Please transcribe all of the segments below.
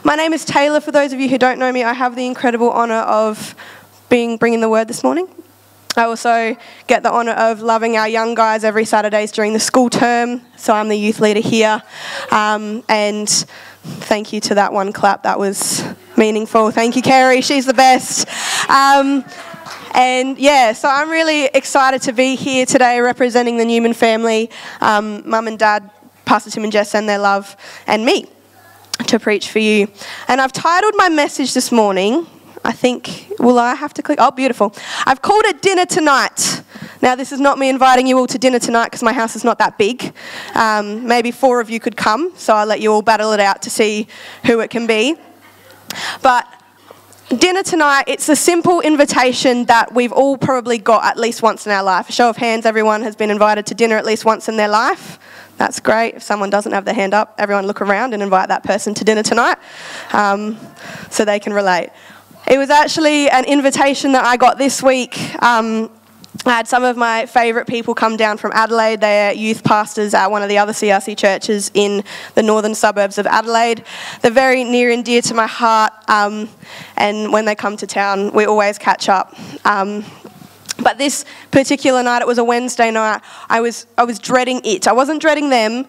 My name is Taylah. For those of you who don't know me, I have the incredible honour of bringing the word this morning. I also get the honour of loving our young guys every Saturdays during the school term, so I'm the youth leader here. And thank you to that one clap, that was meaningful. Thank you, Kerry, she's the best. And yeah, so I'm really excited to be here today representing the Newman family, Mum and Dad, Pastor Tim and Jess and their love, and me to preach for you. And I've titled my message this morning, I think, will I have to click? Oh, beautiful. I've called it Dinner Tonight. Now, this is not me inviting you all to dinner tonight because my house is not that big. Maybe 4 of you could come, so I'll let you all battle it out to see who it can be. But dinner tonight, it's a simple invitation that we've all probably got at least once in our life. A show of hands, everyone has been invited to dinner at least once in their life. That's great. If someone doesn't have their hand up, everyone look around and invite that person to dinner tonight so they can relate. It was actually an invitation that I got this week. I had some of my favourite people come down from Adelaide. They're youth pastors at one of the other CRC churches in the northern suburbs of Adelaide. They're very near and dear to my heart, and when they come to town, we always catch up. But this particular night, it was a Wednesday night, I was dreading it. I wasn't dreading them.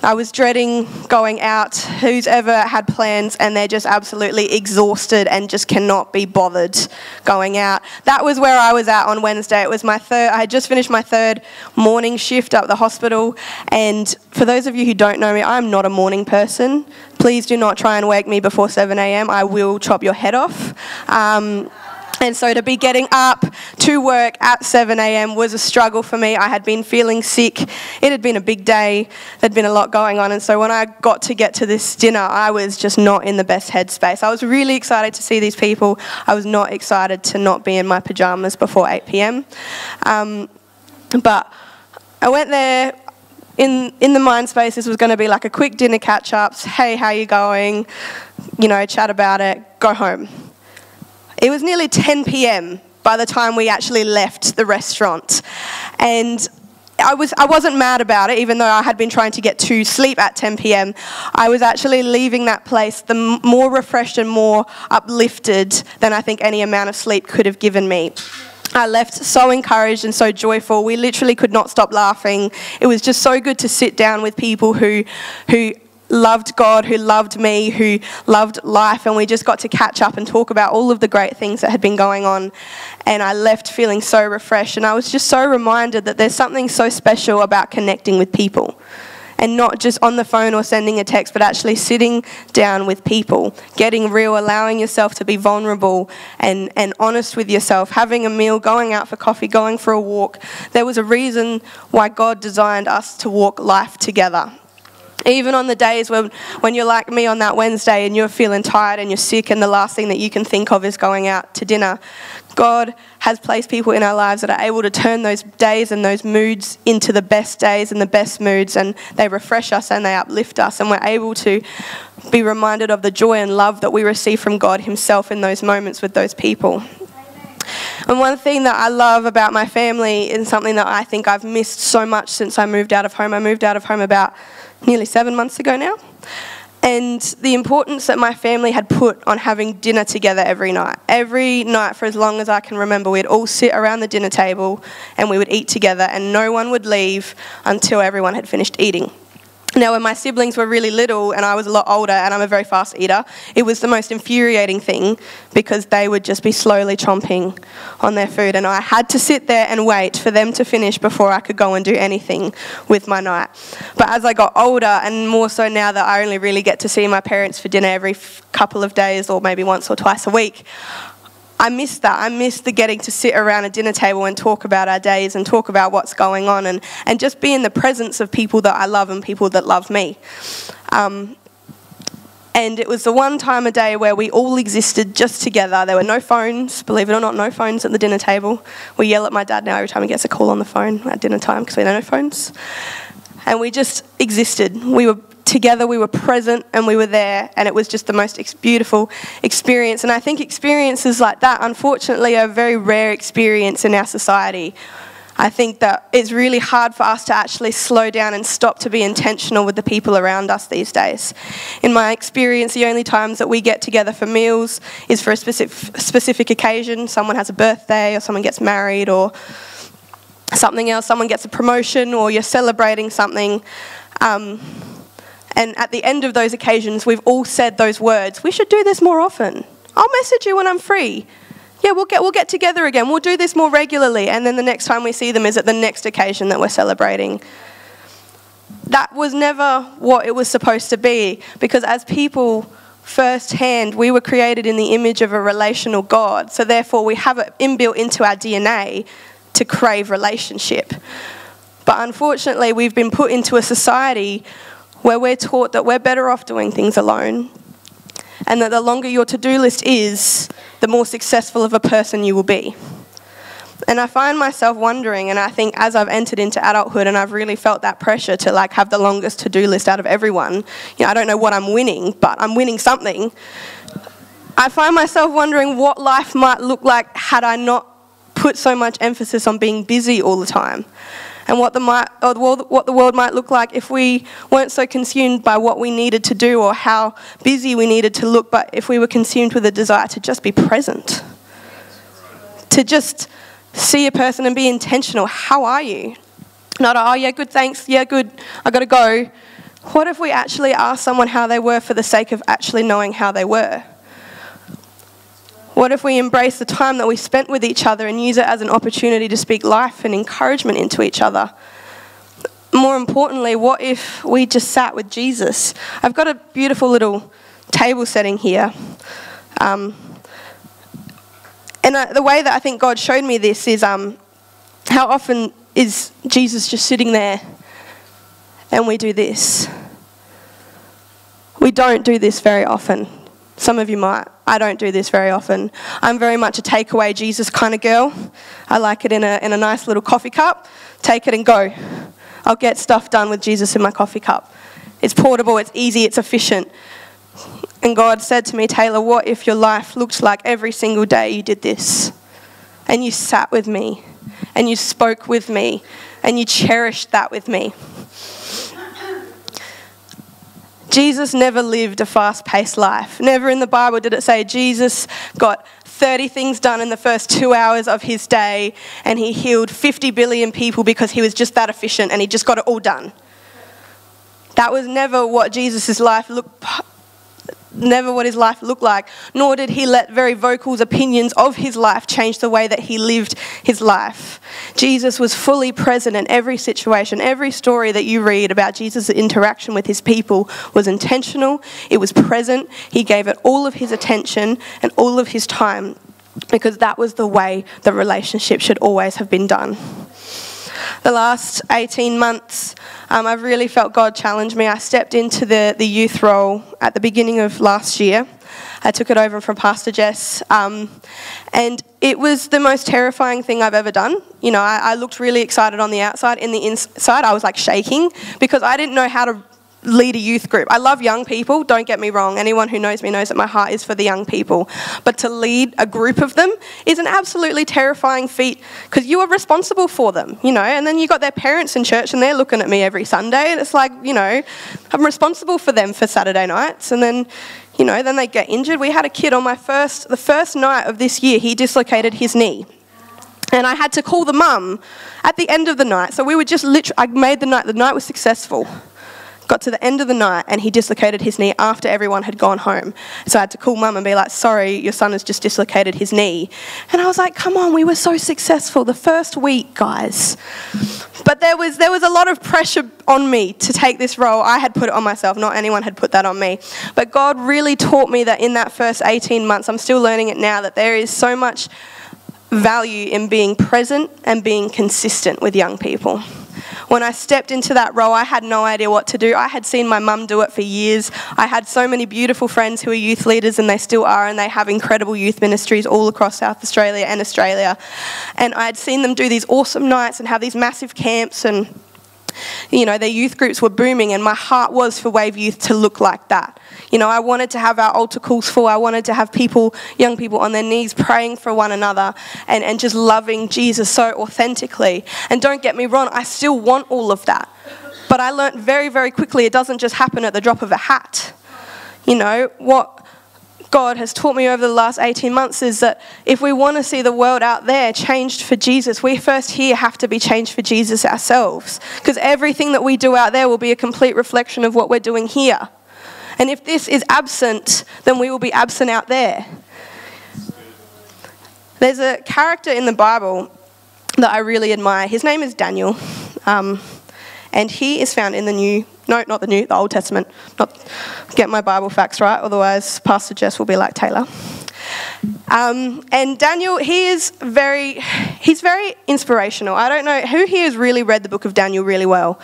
I was dreading going out. Who's ever had plans and they're just absolutely exhausted and just cannot be bothered going out? That was where I was at on Wednesday. It was I had just finished my 3rd morning shift up at the hospital. And for those of you who don't know me, I'm not a morning person. Please do not try and wake me before 7 a.m. I will chop your head off. And so to be getting up to work at 7 a.m. was a struggle for me. I had been feeling sick. It had been a big day. There'd been a lot going on. And so when I got to this dinner, I was just not in the best headspace. I was really excited to see these people. I was not excited to not be in my pajamas before 8 p.m. But I went there in the mind space. This was going to be like a quick dinner catch-ups. Hey, how you going? Chat about it, go home. It was nearly 10 p.m. by the time we actually left the restaurant. And I wasn't mad about it, even though I had been trying to get to sleep at 10 p.m. I was actually leaving that place the more refreshed and more uplifted than I think any amount of sleep could have given me. I left so encouraged and so joyful. We literally could not stop laughing. It was just so good to sit down with people who loved God, who loved me, who loved life, and we just got to catch up and talk about all of the great things that had been going on. And I left feeling so refreshed, and I was just so reminded that there's something so special about connecting with people, and not just on the phone or sending a text, but actually sitting down with people, getting real, allowing yourself to be vulnerable and honest with yourself, having a meal, going out for coffee, going for a walk. There was a reason why God designed us to walk life together. Even on the days when you're like me on that Wednesday and you're feeling tired and you're sick and the last thing that you can think of is going out to dinner, God has placed people in our lives that are able to turn those days and those moods into the best days and the best moods, and they refresh us and they uplift us, and we're able to be reminded of the joy and love that we receive from God himself in those moments with those people. And one thing that I love about my family is something that I think I've missed so much since I moved out of home. I moved out of home about nearly 7 months ago now. And the importance that my family had put on having dinner together every night. Every night for as long as I can remember, we'd all sit around the dinner table and we would eat together, and no one would leave until everyone had finished eating. Now, when my siblings were really little and I was a lot older and I'm a very fast eater, it was the most infuriating thing because they would just be slowly chomping on their food, and I had to sit there and wait for them to finish before I could go and do anything with my night. But as I got older, and more so now that I only really get to see my parents for dinner every couple of days or maybe once or twice a week, I miss that. I miss the getting to sit around a dinner table and talk about our days and talk about what's going on and just be in the presence of people that I love and people that love me. And it was the one time a day where we all existed just together. There were no phones, believe it or not, no phones at the dinner table. We yell at my dad now every time he gets a call on the phone at dinner time because we had no phones. And we just existed. We were together, we were present, and we were there, and it was just the most beautiful experience. And I think experiences like that, unfortunately, are a very rare experience in our society. I think that it's really hard for us to actually slow down and stop to be intentional with the people around us these days. In my experience, the only times that we get together for meals is for a specific occasion. Someone has a birthday, or someone gets married, or something else. Someone gets a promotion, or you're celebrating something. And at the end of those occasions, we've all said those words, we should do this more often. I'll message you when I'm free. Yeah, we'll get together again. We'll do this more regularly. And then the next time we see them is at the next occasion that we're celebrating. That was never what it was supposed to be, because as people firsthand, we were created in the image of a relational God. So therefore, we have it inbuilt into our DNA to crave relationship. But unfortunately, we've been put into a society where we're taught that we're better off doing things alone, and that the longer your to-do list is, the more successful of a person you will be. And I find myself wondering, and I think as I've entered into adulthood and I've really felt that pressure to like have the longest to-do list out of everyone, you know, I don't know what I'm winning, but I'm winning something. I find myself wondering what life might look like had I not put so much emphasis on being busy all the time. And what the world might look like if we weren't so consumed by what we needed to do or how busy we needed to look, but if we were consumed with a desire to just be present. To just see a person and be intentional. How are you? Not, oh yeah, good, thanks, yeah, good, I gotta go. What if we actually asked someone how they were for the sake of actually knowing how they were? What if we embrace the time that we spent with each other and use it as an opportunity to speak life and encouragement into each other? More importantly, what if we just sat with Jesus? I've got a beautiful little table setting here. The way that I think God showed me this is how often is Jesus just sitting there and we do this? We don't do this very often. Some of you might. I don't do this very often. I'm very much a takeaway Jesus kind of girl. I like it in a nice little coffee cup. Take it and go. I'll get stuff done with Jesus in my coffee cup. It's portable, it's easy, it's efficient. And God said to me, Taylah, what if your life looked like every single day you did this? And you sat with me, and you spoke with me, and you cherished that with me. Jesus never lived a fast-paced life. Never in the Bible did it say Jesus got 30 things done in the first 2 hours of his day and he healed 50 billion people because he was just that efficient and he just got it all done. That was never what Jesus' life looked like, nor did he let very vocal opinions of his life change the way that he lived his life. Jesus was fully present in every situation. Every story that you read about Jesus' interaction with his people was intentional. It was present. He gave it all of his attention and all of his time, because that was the way the relationship should always have been done. The last 18 months, I've really felt God challenge me. I stepped into the youth role at the beginning of last year. I took it over from Pastor Jess, and it was the most terrifying thing I've ever done. You know, I looked really excited on the outside. In the inside, I was like shaking because I didn't know how to lead a youth group. I love young people, don't get me wrong. Anyone who knows me knows that my heart is for the young people. But to lead a group of them is an absolutely terrifying feat because you are responsible for them, you know, and then you got their parents in church and they're looking at me every Sunday and it's like, you know, I'm responsible for them for Saturday nights, and then, you know, then they get injured. We had a kid on the first night of this year, he dislocated his knee. And I had to call the mum at the end of the night. So we were just I made the night was successful. Got to the end of the night and he dislocated his knee after everyone had gone home. So I had to call mum and be like, sorry, your son has just dislocated his knee. And I was like, come on, we were so successful the first week, guys. But there was a lot of pressure on me to take this role. I had put it on myself, not anyone had put that on me. But God really taught me that in that first 18 months, I'm still learning it now, that there is so much value in being present and being consistent with young people. When I stepped into that role, I had no idea what to do. I had seen my mum do it for years. I had so many beautiful friends who are youth leaders, and they still are, and they have incredible youth ministries all across South Australia and Australia. And I had seen them do these awesome nights and have these massive camps, and You know, their youth groups were booming, and my heart was for Wave Youth to look like that. You know, I wanted to have our altar calls full. I wanted to have people, young people on their knees praying for one another and just loving Jesus so authentically. And don't get me wrong, I still want all of that. But I learnt very, very quickly it doesn't just happen at the drop of a hat. You know, what God has taught me over the last 18 months is that if we want to see the world out there changed for Jesus, we first here have to be changed for Jesus ourselves. Because everything that we do out there will be a complete reflection of what we're doing here. And if this is absent, then we will be absent out there. There's a character in the Bible that I really admire. His name is Daniel. And he is found in the Old Testament. Get my Bible facts right, otherwise Pastor Jess will be like Taylah. And Daniel, he's very inspirational. I don't know who here has really read the book of Daniel really well.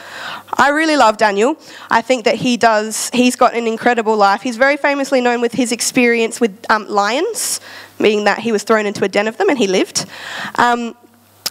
I really love Daniel. I think that he's got an incredible life. He's very famously known with his experience with lions, meaning that he was thrown into a den of them and he lived.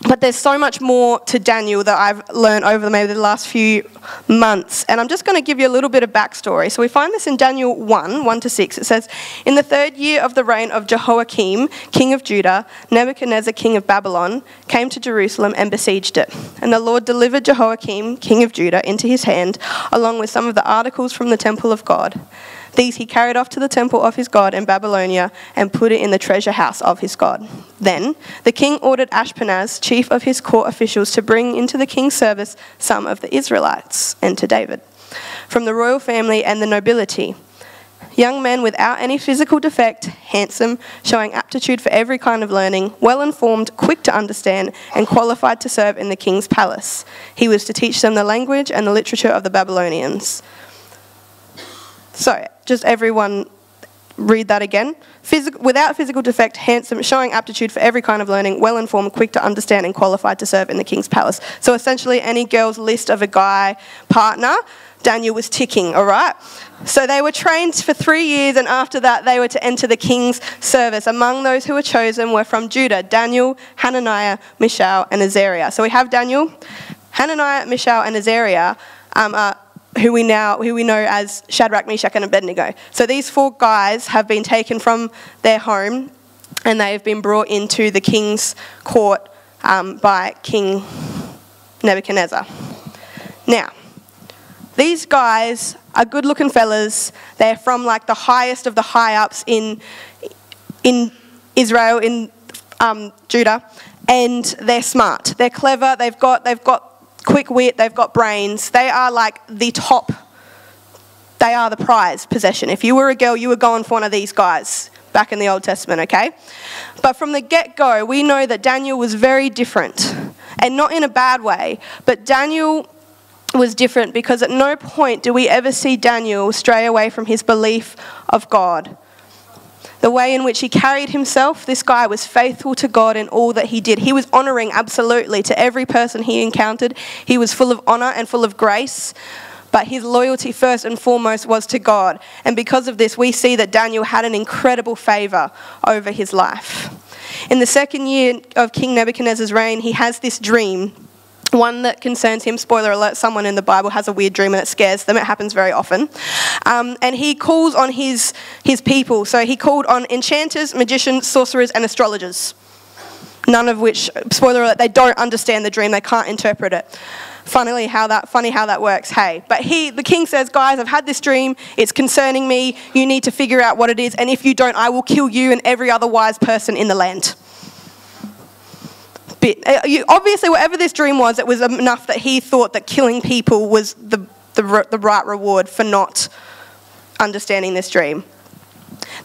But there's so much more to Daniel that I've learned over maybe the last few months. And I'm just going to give you a little bit of backstory. So we find this in Daniel 1:1-6. It says, "In the 3rd year of the reign of Jehoiakim, king of Judah, Nebuchadnezzar, king of Babylon, came to Jerusalem and besieged it. And the Lord delivered Jehoiakim, king of Judah, into his hand, along with some of the articles from the temple of God. These he carried off to the temple of his God in Babylonia and put it in the treasure house of his God. Then the king ordered Ashpenaz, chief of his court officials, to bring into the king's service some of the Israelites, and to David, from the royal family and the nobility. Young men without any physical defect, handsome, showing aptitude for every kind of learning, well-informed, quick to understand, and qualified to serve in the king's palace. He was to teach them the language and the literature of the Babylonians." So, just everyone read that again. Without physical defect, handsome, showing aptitude for every kind of learning, well-informed, quick to understand, and qualified to serve in the king's palace. So essentially, any girl's list of a guy partner, Daniel was ticking, all right? So they were trained for 3 years, and after that, they were to enter the king's service. Among those who were chosen were from Judah, Daniel, Hananiah, Mishael, and Azariah. So we have Daniel, Hananiah, Mishael, and Azariah, who we know as Shadrach, Meshach, and Abednego. So these 4 guys have been taken from their home and they've been brought into the king's court by King Nebuchadnezzar. Now, these guys are good-looking fellas. They're from like the highest of the high-ups in Israel, in Judah, and they're smart. They're clever. They've got quick wit, they've got brains. They are like the top. They are the prize possession. If you were a girl, you were going for one of these guys back in the Old Testament, okay? But from the get-go, we know that Daniel was very different. And not in a bad way, but Daniel was different because at no point do we ever see Daniel stray away from his belief of God. The way in which he carried himself, this guy was faithful to God in all that he did. He was honouring absolutely to every person he encountered. He was full of honour and full of grace, but his loyalty first and foremost was to God. And because of this, we see that Daniel had an incredible favour over his life. In the 2nd year of King Nebuchadnezzar's reign, he has this dream, one that concerns him. Spoiler alert, someone in the Bible has a weird dream and it scares them. It happens very often. And he calls on his people. So he called on enchanters, magicians, sorcerers, and astrologers. None of which, spoiler alert, they don't understand the dream. They can't interpret it. Funny how that works, hey. But the king says, guys, I've had this dream. It's concerning me. You need to figure out what it is. And if you don't, I will kill you and every other wise person in the land. Obviously, whatever this dream was, it was enough that he thought that killing people was the right reward for not understanding this dream.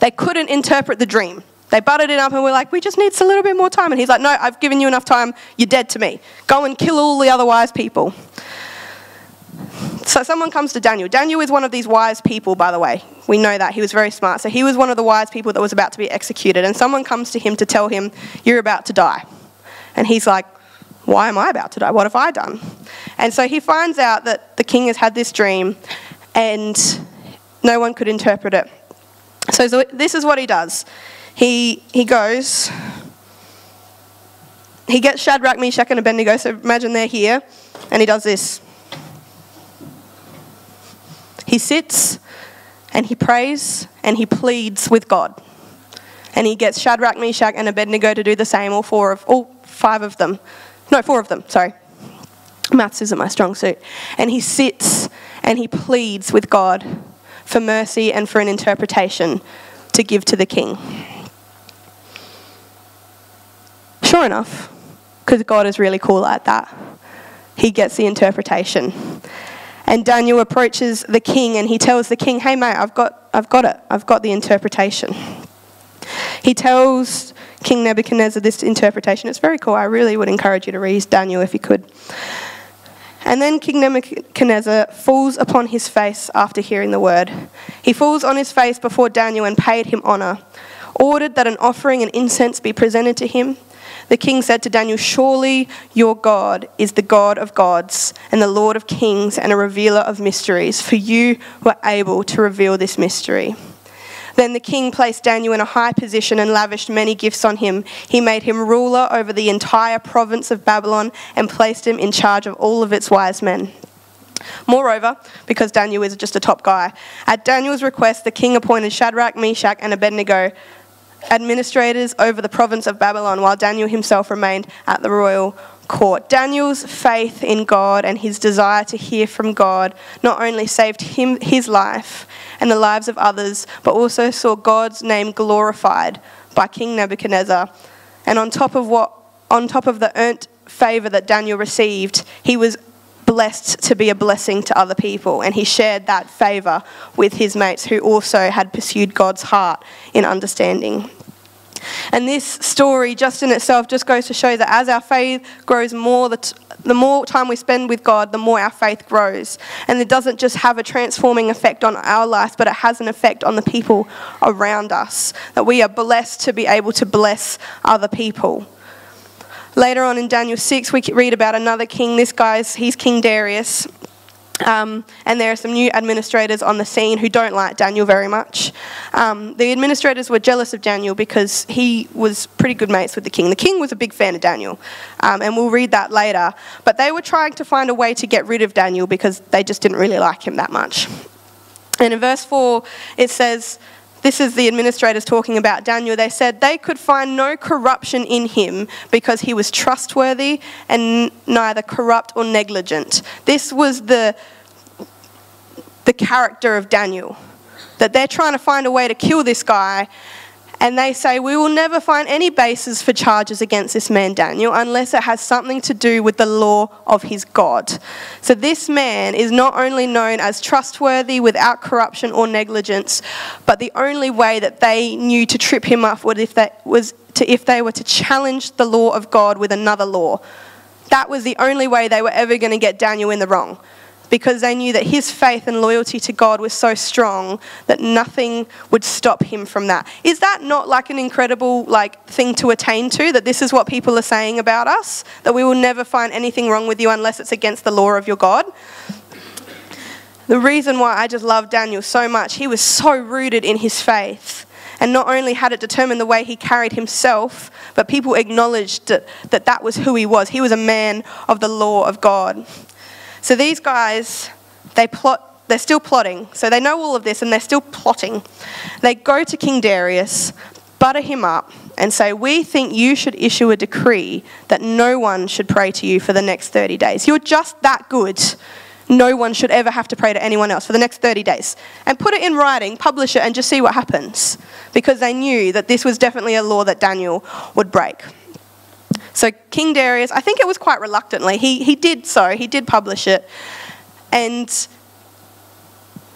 They couldn't interpret the dream. They butted it up and were like, we just need a little bit more time. And he's like, no, I've given you enough time. You're dead to me. Go and kill all the other wise people. So someone comes to Daniel. Daniel is one of these wise people, by the way. We know that. He was very smart. So he was one of the wise people that was about to be executed. And someone comes to him to tell him, you're about to die. And he's like, why am I about to die? What have I done? And so he finds out that the king has had this dream and no one could interpret it. So this is what he does. He goes, he gets Shadrach, Meshach, and Abednego. So imagine they're here. And he does this. He sits and he prays and he pleads with God. And he gets Shadrach, Meshach, and Abednego to do the same, all four of them. Sorry. Maths isn't my strong suit. And he sits and he pleads with God for mercy and for an interpretation to give to the king. Sure enough, because God is really cool like that, he gets the interpretation. And Daniel approaches the king and he tells the king, hey mate, I've got it. I've got the interpretation. He tells King Nebuchadnezzar this interpretation. It's very cool. I really would encourage you to read Daniel if you could. And then King Nebuchadnezzar falls upon his face after hearing the word. He falls on his face before Daniel and paid him honor, ordered that an offering and incense be presented to him. The king said to Daniel, surely your God is the God of gods and the Lord of kings and a revealer of mysteries, for you were able to reveal this mystery. Then the king placed Daniel in a high position and lavished many gifts on him. He made him ruler over the entire province of Babylon and placed him in charge of all of its wise men. Moreover, because Daniel is just a top guy, at Daniel's request, the king appointed Shadrach, Meshach, and Abednego administrators over the province of Babylon, while Daniel himself remained at the royal court. Daniel's faith in God and his desire to hear from God not only saved his life and the lives of others, but also saw God's name glorified by King Nebuchadnezzar. And on top of the earned favor that Daniel received, he was blessed to be a blessing to other people, and he shared that favor with his mates who also had pursued God's heart in understanding. And this story just in itself just goes to show that as our faith grows more, the more time we spend with God, the more our faith grows. And it doesn't just have a transforming effect on our life, but it has an effect on the people around us, that we are blessed to be able to bless other people. Later on in Daniel 6, we read about another king. He's King Darius. And there are some new administrators on the scene who don't like Daniel very much. The administrators were jealous of Daniel because he was pretty good mates with the king. The king was a big fan of Daniel, and we'll read that later. But they were trying to find a way to get rid of Daniel because they just didn't really like him that much. And in verse 4, it says, this is the administrators talking about Daniel. They said they could find no corruption in him because he was trustworthy and neither corrupt or negligent. This was the character of Daniel, that they're trying to find a way to kill this guy. And they say, we will never find any basis for charges against this man Daniel unless it has something to do with the law of his God. So this man is not only known as trustworthy without corruption or negligence, but the only way that they knew to trip him up was if they were to challenge the law of God with another law. That was the only way they were ever going to get Daniel in the wrong, because they knew that his faith and loyalty to God was so strong that nothing would stop him from that. Is that not like an incredible thing to attain to, that this is what people are saying about us, that we will never find anything wrong with you unless it's against the law of your God? The reason why I just love Daniel so much, he was so rooted in his faith. And not only had it determined the way he carried himself, but people acknowledged that was who he was. He was a man of the law of God. So these guys, they're still plotting. So they know all of this and they're still plotting. They go to King Darius, butter him up, and say, we think you should issue a decree that no one should pray to you for the next 30 days. You're just that good. No one should ever have to pray to anyone else for the next 30 days. And put it in writing, publish it, and just see what happens. Because they knew that this was definitely a law that Daniel would break. So King Darius, I think it was quite reluctantly, he did publish it. And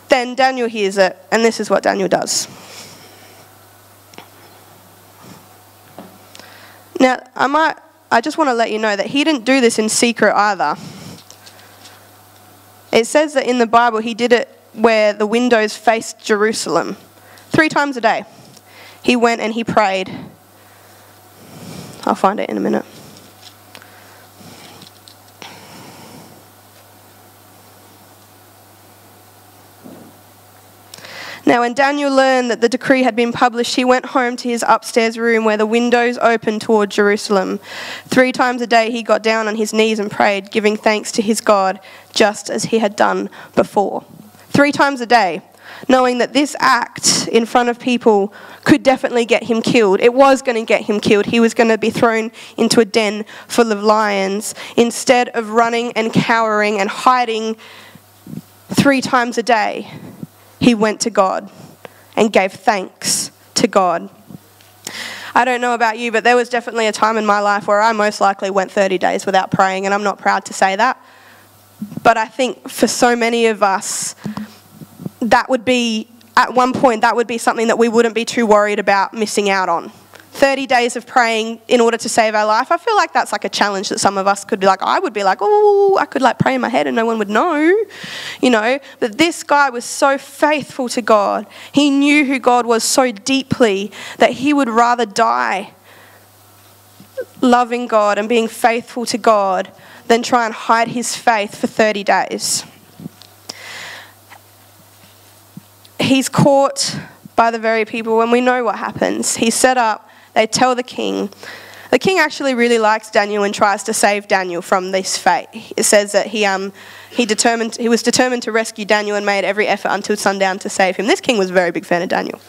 then Daniel hears it, and this is what Daniel does. Now, I just want to let you know that he didn't do this in secret either. It says that in the Bible he did it where the windows faced Jerusalem. 3 times a day. He went and he prayed. I'll find it in a minute. Now, when Daniel learned that the decree had been published, he went home to his upstairs room where the windows opened toward Jerusalem. 3 times a day he got down on his knees and prayed, giving thanks to his God, just as he had done before. 3 times a day, knowing that this act in front of people could definitely get him killed. It was going to get him killed. He was going to be thrown into a den full of lions. Instead of running and cowering and hiding 3 times a day, he went to God and gave thanks to God. I don't know about you, but there was definitely a time in my life where I most likely went 30 days without praying, and I'm not proud to say that. But I think for so many of us, that would be, at one point, that would be something that we wouldn't be too worried about missing out on. 30 days of praying in order to save our life. I feel like that's like a challenge that some of us could be like, I would be like, oh, I could like pray in my head and no one would know, you know. But this guy was so faithful to God. He knew who God was so deeply that he would rather die loving God and being faithful to God than try and hide his faith for 30 days. He's caught by the very people, and we know what happens. He's set up. They tell the king. The king actually really likes Daniel and tries to save Daniel from this fate. It says that he was determined to rescue Daniel and made every effort until sundown to save him. This king was a very big fan of Daniel.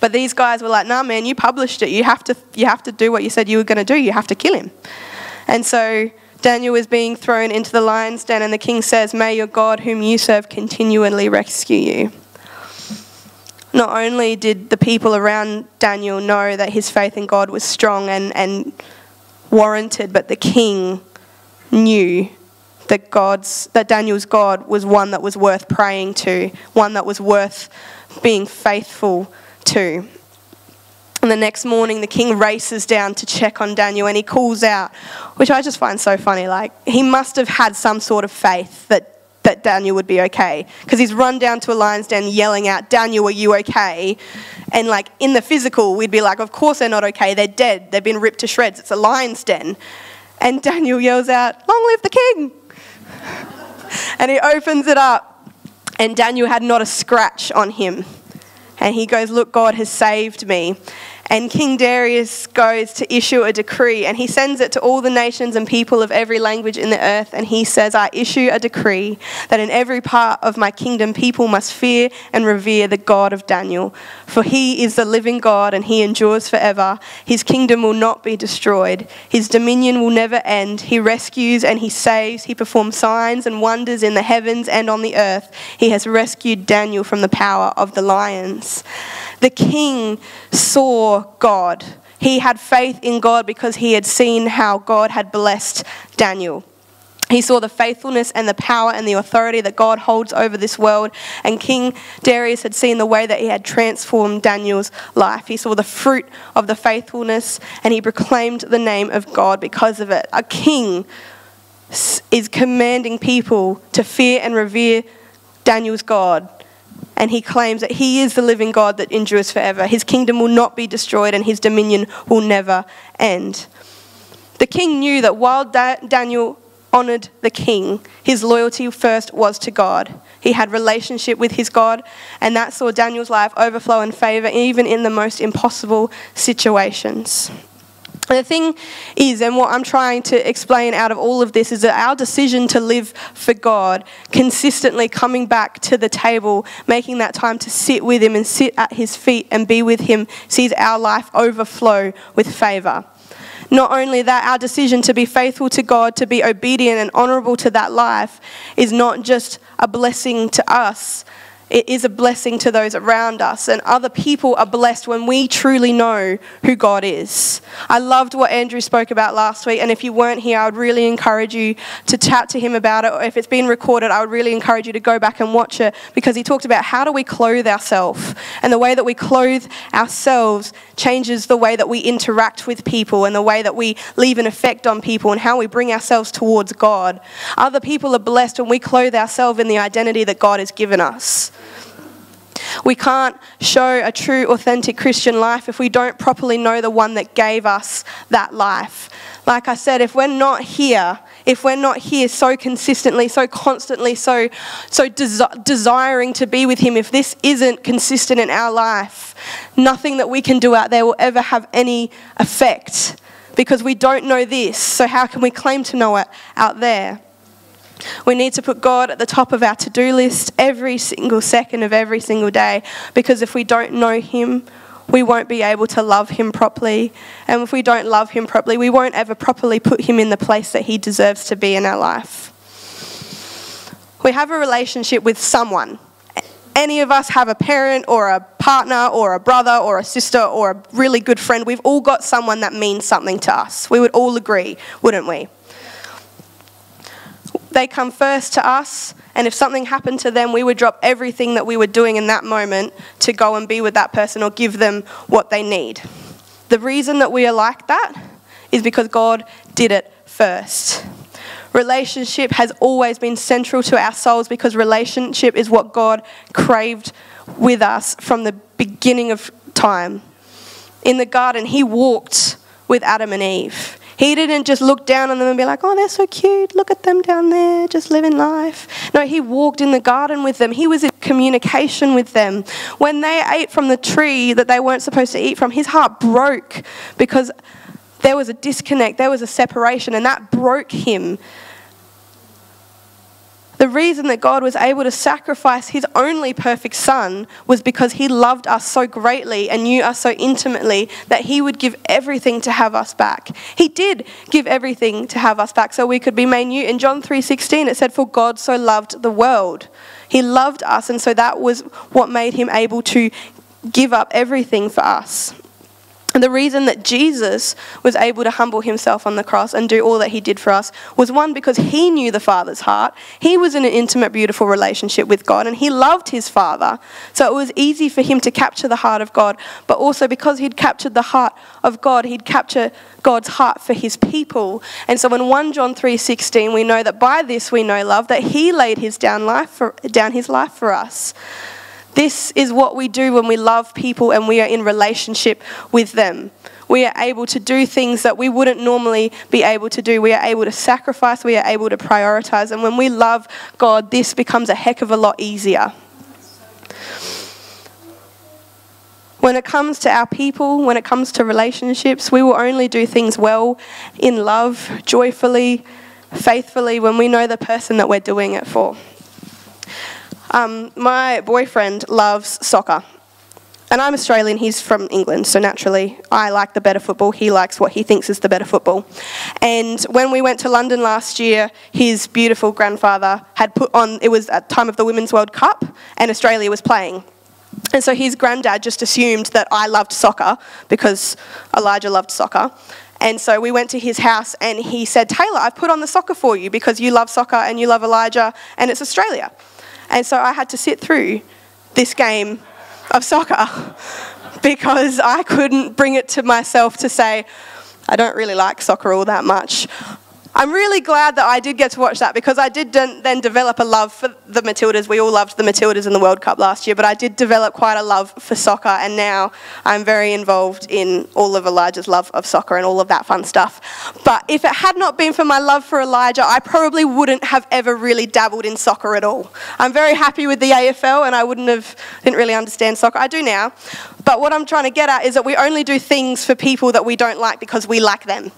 But these guys were like, nah, man, you published it. You have to do what you said you were going to do. You have to kill him. And so Daniel is being thrown into the lion's den, and the king says, may your God whom you serve continually rescue you. Not only did the people around Daniel know that his faith in God was strong and warranted, but the king knew that Daniel's God was one that was worth praying to, one that was worth being faithful to. And the next morning, the king races down to check on Daniel, and he calls out, which I just find so funny, like he must have had some sort of faith that Daniel would be okay, because he's run down to a lion's den yelling out, Daniel, are you okay? And like in the physical, we'd be like, of course they're not okay, they're dead, they've been ripped to shreds, it's a lion's den. And Daniel yells out, long live the king! And he opens it up, and Daniel had not a scratch on him. And he goes, look, God has saved me. And King Darius goes to issue a decree, and he sends it to all the nations and people of every language in the earth, and he says, I issue a decree that in every part of my kingdom people must fear and revere the God of Daniel. For he is the living God, and he endures forever. His kingdom will not be destroyed. His dominion will never end. He rescues and he saves. He performs signs and wonders in the heavens and on the earth. He has rescued Daniel from the power of the lions. The king saw God. He had faith in God because he had seen how God had blessed Daniel. He saw the faithfulness and the power and the authority that God holds over this world. And King Darius had seen the way that he had transformed Daniel's life. He saw the fruit of the faithfulness, and he proclaimed the name of God because of it. A king is commanding people to fear and revere Daniel's God. And he claims that he is the living God that endures forever. His kingdom will not be destroyed, and his dominion will never end. The king knew that while Daniel honoured the king, his loyalty first was to God. He had relationship with his God, and that saw Daniel's life overflow in favour even in the most impossible situations. The thing is, and what I'm trying to explain out of all of this, is that our decision to live for God, consistently coming back to the table, making that time to sit with him and sit at his feet and be with him, sees our life overflow with favour. Not only that, our decision to be faithful to God, to be obedient and honourable to that life, is not just a blessing to us, it is a blessing to those around us, and other people are blessed when we truly know who God is. I loved what Andrew spoke about last week, and if you weren't here, I would really encourage you to chat to him about it, or if it's been recorded, I would really encourage you to go back and watch it, because he talked about how do we clothe ourselves, and the way that we clothe ourselves changes the way that we interact with people and the way that we leave an effect on people and how we bring ourselves towards God. Other people are blessed when we clothe ourselves in the identity that God has given us. We can't show a true, authentic Christian life if we don't properly know the one that gave us that life. Like I said, if we're not here so consistently, so constantly, so desiring to be with him, if this isn't consistent in our life, nothing that we can do out there will ever have any effect, because we don't know this. So how can we claim to know it out there? We need to put God at the top of our to-do list every single second of every single day, because if we don't know him, we won't be able to love him properly. And if we don't love him properly, we won't ever properly put him in the place that he deserves to be in our life. We have a relationship with someone. Any of us have a parent or a partner or a brother or a sister or a really good friend. We've all got someone that means something to us. We would all agree, wouldn't we? They come first to us, and if something happened to them, we would drop everything that we were doing in that moment to go and be with that person or give them what they need. The reason that we are like that is because God did it first. Relationship has always been central to our souls, because relationship is what God craved with us from the beginning of time. In the garden, he walked with Adam and Eve. He didn't just look down on them and be like, oh, they're so cute, look at them down there, just living life. No, he walked in the garden with them. He was in communication with them. When they ate from the tree that they weren't supposed to eat from, his heart broke because there was a disconnect, there was a separation, and that broke him. The reason that God was able to sacrifice his only perfect son was because he loved us so greatly and knew us so intimately that he would give everything to have us back. He did give everything to have us back so we could be made new. In John 3:16 it said, for God so loved the world. He loved us, and so that was what made him able to give up everything for us. And the reason that Jesus was able to humble himself on the cross and do all that he did for us was, one, because he knew the Father's heart. He was in an intimate, beautiful relationship with God, and he loved his Father. So it was easy for him to capture the heart of God. But also because he'd captured the heart of God, he'd capture God's heart for his people. And so in 1 John 3:16, we know that by this we know love, that he laid his down his life for us. This is what we do when we love people and we are in relationship with them. We are able to do things that we wouldn't normally be able to do. We are able to sacrifice. We are able to prioritize. And when we love God, this becomes a heck of a lot easier. When it comes to our people, when it comes to relationships, we will only do things well, in love, joyfully, faithfully, when we know the person that we're doing it for. My boyfriend loves soccer, and I'm Australian, he's from England, so naturally I like the better football, he likes what he thinks is the better football. And when we went to London last year, his beautiful grandfather had put on, it was at the time of the Women's World Cup, and Australia was playing. And so his granddad just assumed that I loved soccer, because Elijah loved soccer. And so we went to his house and he said, Taylah, I've put on the soccer for you because you love soccer and you love Elijah and it's Australia. And so I had to sit through this game of soccer because I couldn't bring it to myself to say, I don't really like soccer all that much. I'm really glad that I did get to watch that, because I did then develop a love for the Matildas. We all loved the Matildas in the World Cup last year, but I did develop quite a love for soccer, and now I'm very involved in all of Elijah's love of soccer and all of that fun stuff. But if it had not been for my love for Elijah, I probably wouldn't have ever really dabbled in soccer at all. I'm very happy with the AFL, and I didn't really understand soccer. I do now. But what I'm trying to get at is that we only do things for people that we don't like because we like them.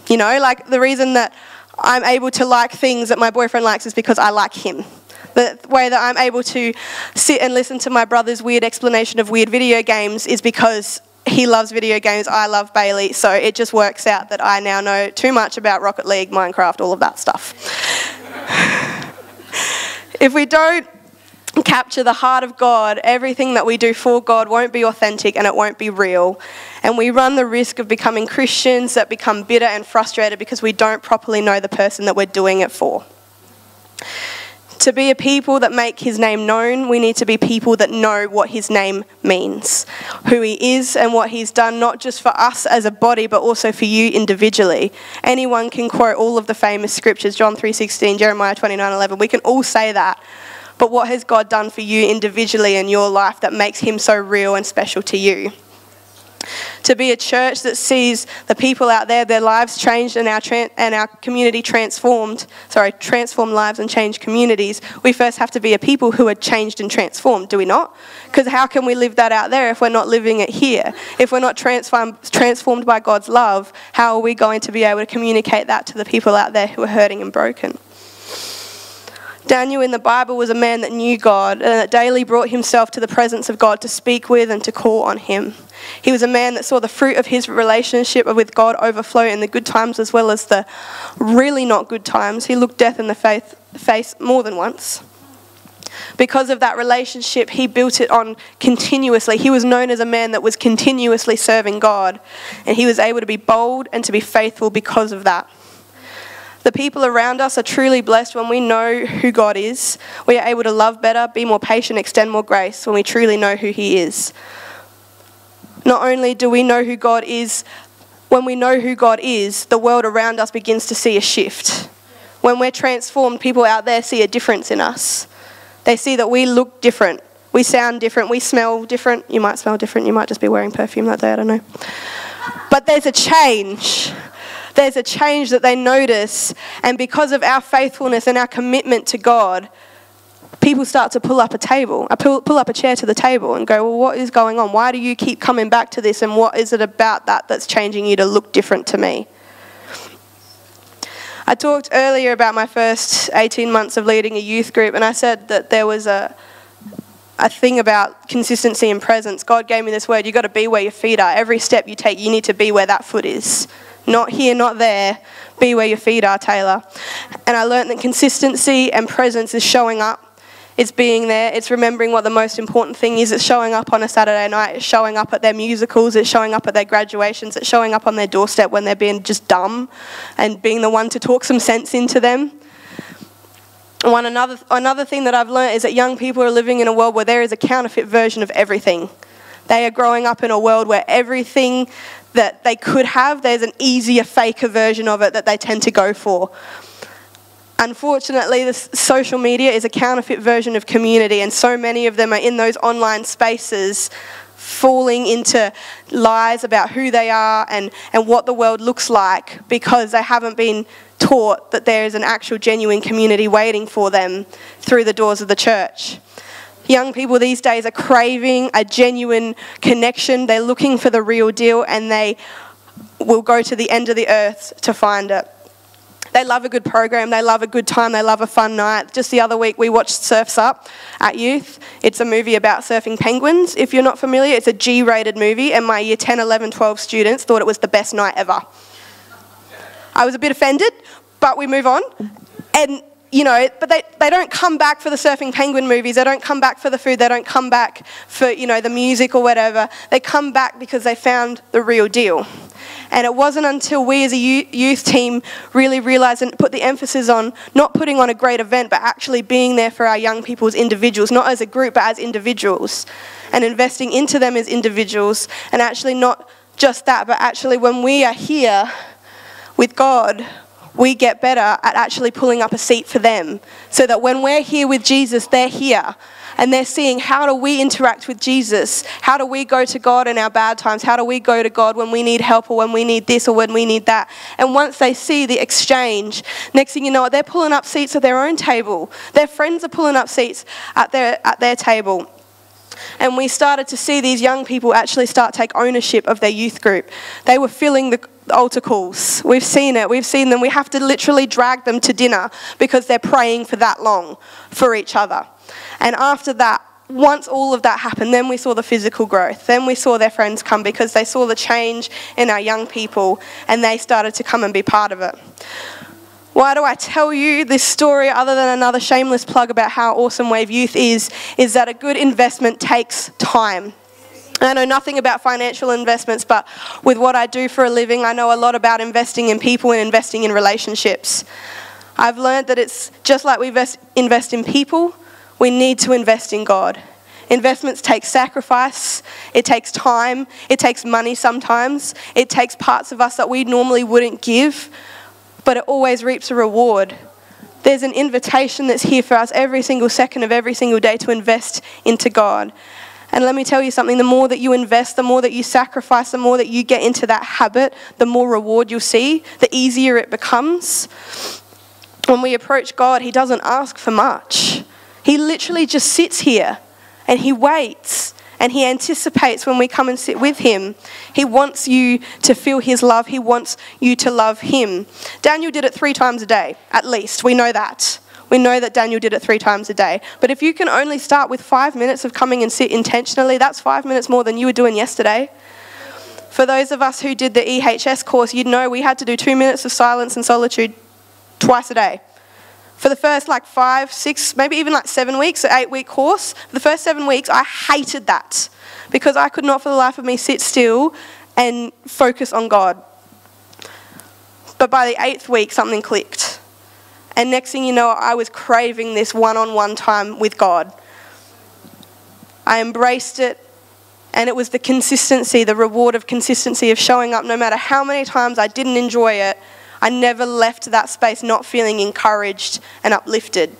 You know, like the reason that I'm able to like things that my boyfriend likes is because I like him. The way that I'm able to sit and listen to my brother's weird explanation of weird video games is because he loves video games, I love Bailey, so it just works out that I now know too much about Rocket League, Minecraft, all of that stuff. If we don't capture the heart of God, everything that we do for God won't be authentic and it won't be real. And we run the risk of becoming Christians that become bitter and frustrated because we don't properly know the person that we're doing it for. To be a people that make his name known, we need to be people that know what his name means, who he is and what he's done, not just for us as a body, but also for you individually. Anyone can quote all of the famous scriptures, John 3:16, Jeremiah 29:11. We can all say that. But what has God done for you individually in your life that makes him so real and special to you? To be a church that sees the people out there, their lives changed and our community transformed lives and change communities, we first have to be a people who are changed and transformed, do we not? Because how can we live that out there if we're not living it here? If we're not transformed by God's love, how are we going to be able to communicate that to the people out there who are hurting and broken? Daniel in the Bible was a man that knew God and that daily brought himself to the presence of God to speak with and to call on him. He was a man that saw the fruit of his relationship with God overflow in the good times as well as the really not good times. He looked death in the face more than once. Because of that relationship, he built it on continuously. He was known as a man that was continuously serving God, and he was able to be bold and to be faithful because of that. The people around us are truly blessed when we know who God is. We are able to love better, be more patient, extend more grace when we truly know who he is. Not only do we know who God is, when we know who God is, the world around us begins to see a shift. When we're transformed, people out there see a difference in us. They see that we look different, we sound different, we smell different. You might smell different, you might just be wearing perfume that day, I don't know. But there's a change. There's a change that they notice, and because of our faithfulness and our commitment to God, people start to pull up a chair to the table and go, well, what is going on? Why do you keep coming back to this, and what is it about that that's changing you to look different to me? I talked earlier about my first 18 months of leading a youth group, and I said that there was a thing about consistency and presence. God gave me this word: you got to be where your feet are. Every step you take, you need to be where that foot is. Not here, not there. Be where your feet are, Taylah. And I learned that consistency and presence is showing up. It's being there. It's remembering what the most important thing is. It's showing up on a Saturday night. It's showing up at their musicals. It's showing up at their graduations. It's showing up on their doorstep when they're being just dumb and being the one to talk some sense into them. Another thing that I've learned is that young people are living in a world where there is a counterfeit version of everything. They are growing up in a world where everything that they could have, there's an easier, faker version of it that they tend to go for. Unfortunately, this social media is a counterfeit version of community, and so many of them are in those online spaces falling into lies about who they are and what the world looks like because they haven't been taught that there is an actual genuine community waiting for them through the doors of the church. Young people these days are craving a genuine connection. They're looking for the real deal, and they will go to the end of the earth to find it. They love a good program. They love a good time. They love a fun night. Just the other week, we watched Surf's Up at youth. It's a movie about surfing penguins. If you're not familiar, it's a G-rated movie, and my year 10, 11, 12 students thought it was the best night ever. I was a bit offended, but we move on. And you know, but they don't come back for the surfing penguin movies. They don't come back for the food. They don't come back for, you know, the music or whatever. They come back because they found the real deal. And it wasn't until we as a youth team really realised and put the emphasis on not putting on a great event, but actually being there for our young people as individuals, not as a group, but as individuals, and investing into them as individuals. And actually not just that, but actually when we are here with God, we get better at actually pulling up a seat for them, so that when we're here with Jesus, they're here and they're seeing, how do we interact with Jesus? How do we go to God in our bad times? How do we go to God when we need help or when we need this or when we need that? And once they see the exchange, next thing you know, they're pulling up seats at their own table. Their friends are pulling up seats at their table. And we started to see these young people actually start to take ownership of their youth group. They were filling the altar calls. We've seen it. We've seen them. We have to literally drag them to dinner because they're praying for that long for each other. And after that, once all of that happened, then we saw the physical growth. Then we saw their friends come because they saw the change in our young people and they started to come and be part of it. Why do I tell you this story other than another shameless plug about how awesome Wave Youth is that a good investment takes time. I know nothing about financial investments, but with what I do for a living, I know a lot about investing in people and investing in relationships. I've learned that it's just like we invest in people, we need to invest in God. Investments take sacrifice, it takes time, it takes money sometimes, it takes parts of us that we normally wouldn't give, but it always reaps a reward. There's an invitation that's here for us every single second of every single day to invest into God. And let me tell you something, the more that you invest, the more that you sacrifice, the more that you get into that habit, the more reward you'll see, the easier it becomes. When we approach God, He doesn't ask for much. He literally just sits here and He waits and He anticipates when we come and sit with Him. He wants you to feel His love. He wants you to love Him. Daniel did it 3 times a day, at least. We know that. We know that Daniel did it 3 times a day. But if you can only start with 5 minutes of coming and sit intentionally, that's 5 minutes more than you were doing yesterday. For those of us who did the EHS course, you'd know we had to do 2 minutes of silence and solitude twice a day. For the first 5, 6, maybe even 7 weeks, an 8-week course, for the first 7 weeks, I hated that because I could not for the life of me sit still and focus on God. But by the 8th week, something clicked. And next thing you know, I was craving this one-on-one time with God. I embraced it. And it was the consistency, the reward of consistency of showing up no matter how many times I didn't enjoy it. I never left that space not feeling encouraged and uplifted.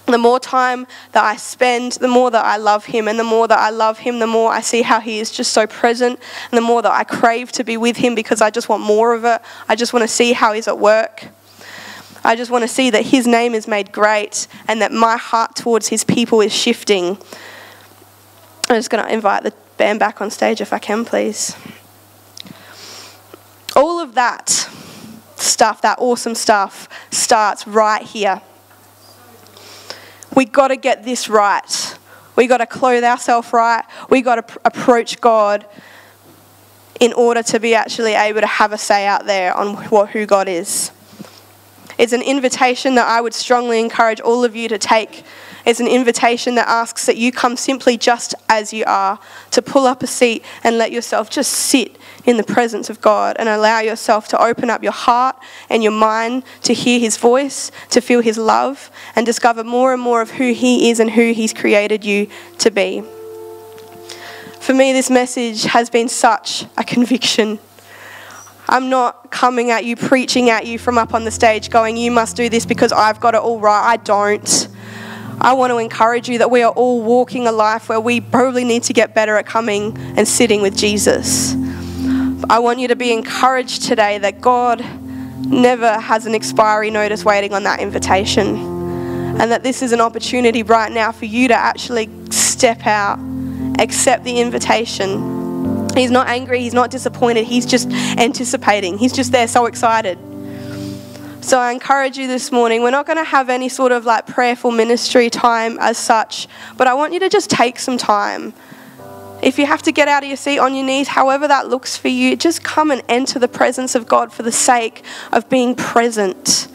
The more time that I spend, the more that I love him. And the more that I love him, the more I see how he is just so present. And the more that I crave to be with him because I just want more of it. I just want to see how he's at work. I just want to see that his name is made great and that my heart towards his people is shifting. I'm just going to invite the band back on stage if I can, please. All of that stuff, that awesome stuff, starts right here. We got to get this right. We got to clothe ourselves right. We got to approach God in order to be actually able to have a say out there on who God is. It's an invitation that I would strongly encourage all of you to take. It's an invitation that asks that you come simply just as you are, to pull up a seat and let yourself just sit in the presence of God and allow yourself to open up your heart and your mind to hear his voice, to feel his love, and discover more and more of who he is and who he's created you to be. For me, this message has been such a conviction. I'm not coming at you, preaching at you from up on the stage going, you must do this because I've got it all right. I don't. I want to encourage you that we are all walking a life where we probably need to get better at coming and sitting with Jesus. I want you to be encouraged today that God never has an expiry notice waiting on that invitation. And that this is an opportunity right now for you to actually step out, accept the invitation. He's not angry, he's not disappointed, he's just anticipating. He's just there so excited. So I encourage you this morning, we're not going to have any sort of prayerful ministry time as such, but I want you to just take some time. If you have to get out of your seat on your knees, however that looks for you, just come and enter the presence of God for the sake of being present.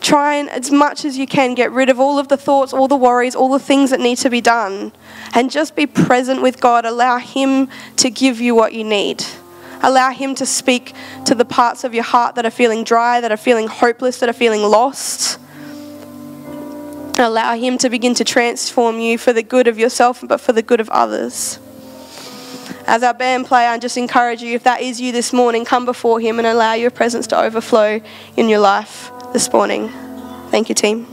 Try and, as much as you can, get rid of all of the thoughts, all the worries, all the things that need to be done, and just be present with God. Allow him to give you what you need. Allow him to speak to the parts of your heart that are feeling dry, that are feeling hopeless, that are feeling lost. Allow him to begin to transform you for the good of yourself, but for the good of others. As our band play, I just encourage you, if that is you this morning, come before him and allow your presence to overflow in your life this morning. Thank you, team.